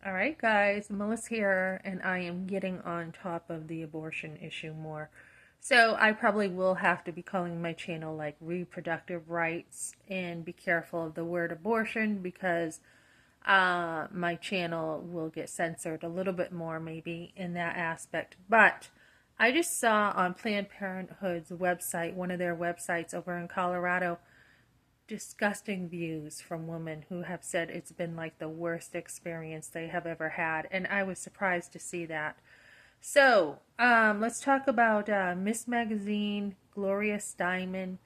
All right, guys, Melissa here, and I am getting on top of the abortion issue more. So, I probably will have to be calling my channel like reproductive rights and be careful of the word abortion because my channel will get censored a little bit more, maybe in that aspect. But I just saw on Planned Parenthood's website, one of their websites over in Colorado, disgusting views from women who have said it's been like the worst experience they have ever had, and I was surprised to see that. So, let's talk about Miss Magazine, Gloria Steinem,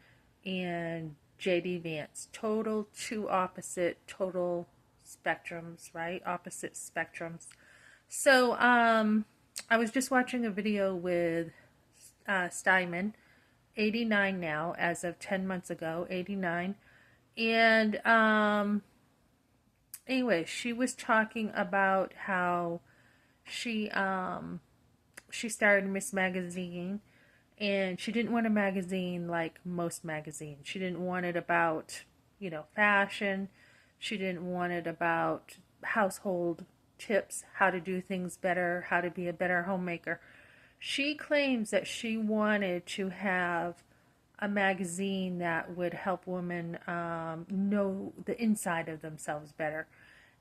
and JD Vance. Total two opposite, total spectrums, right? Opposite spectrums. So, I was just watching a video with Steinman, 89 now, as of 10 months ago, 89. And anyway, she was talking about how she she started Miss Magazine, and she didn't want a magazine like most magazines. She didn't want it about, fashion. She didn't want it about household tips, how to do things better, how to be a better homemaker. She claims that she wanted to have a magazine that would help women know the inside of themselves better.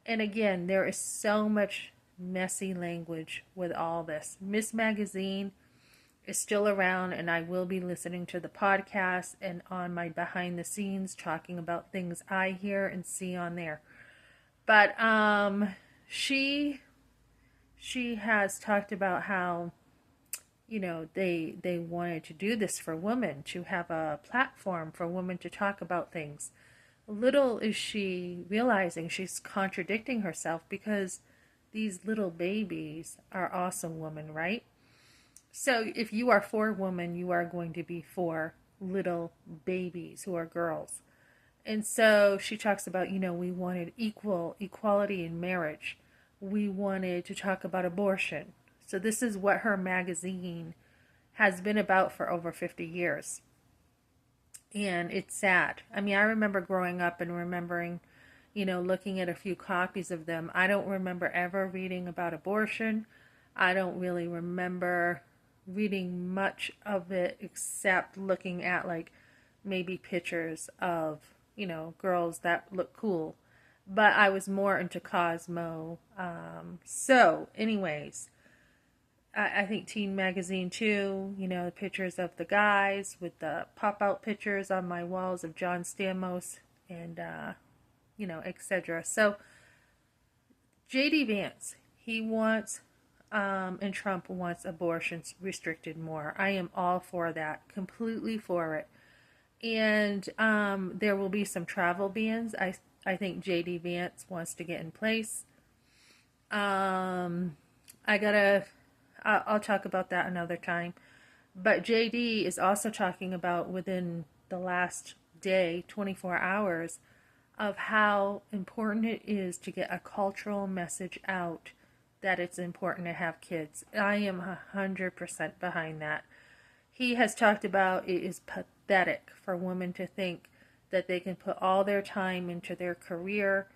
And again, there is so much messy language with all this. Miss Magazine is still around, and I will be listening to the podcast and on my behind the scenes talking about things I hear and see on there. But she has talked about how they wanted to do this for women, to have a platform for women to talk about things. Little is she realizing she's contradicting herself because these little babies are also women, right? So if you are for women, you are going to be for little babies who are girls. And so she talks about, we wanted equality in marriage. We wanted to talk about abortion. So this is what her magazine has been about for over 50 years. And it's sad. I mean, I remember growing up and remembering, looking at a few copies of them. I don't remember ever reading about abortion. I don't really remember reading much of it except looking at like maybe pictures of, girls that look cool. But I was more into Cosmo. So, anyways, I think Teen Magazine too, the pictures of the guys with the pop-out pictures on my walls of John Stamos and, etc. So, JD Vance, he wants, and Trump wants abortions restricted more. I am all for that, completely for it. And there will be some travel bans. I think JD Vance wants to get in place. I gotta I'll talk about that another time. But JD is also talking about within the last day, 24 hours, of how important it is to get a cultural message out that it's important to have kids. I am 100% behind that. He has talked about it is pathetic for women to think that they can put all their time into their career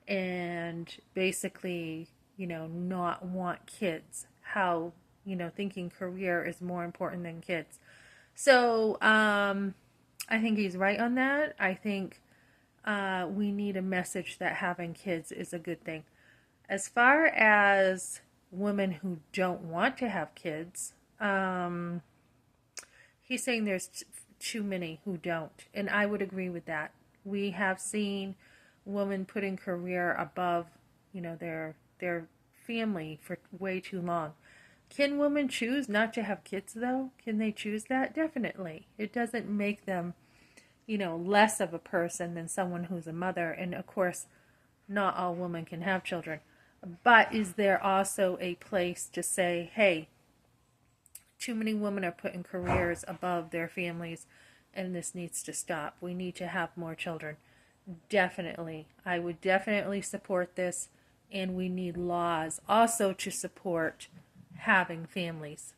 and basically, not want kids. How, thinking career is more important than kids. So, I think he's right on that. I think we need a message that having kids is a good thing. As far as women who don't want to have kids, he's saying there's too many who don't, and I would agree with that. We have seen women putting career above, their family for way too long. Can women choose not to have kids though? Can they choose that? Definitely. It doesn't make them, less of a person than someone who's a mother. And of course, not all women can have children. But is there also a place to say, hey, too many women are putting careers above their families and this needs to stop. We need to have more children. Definitely. I would definitely support this, and we need laws also to support having families.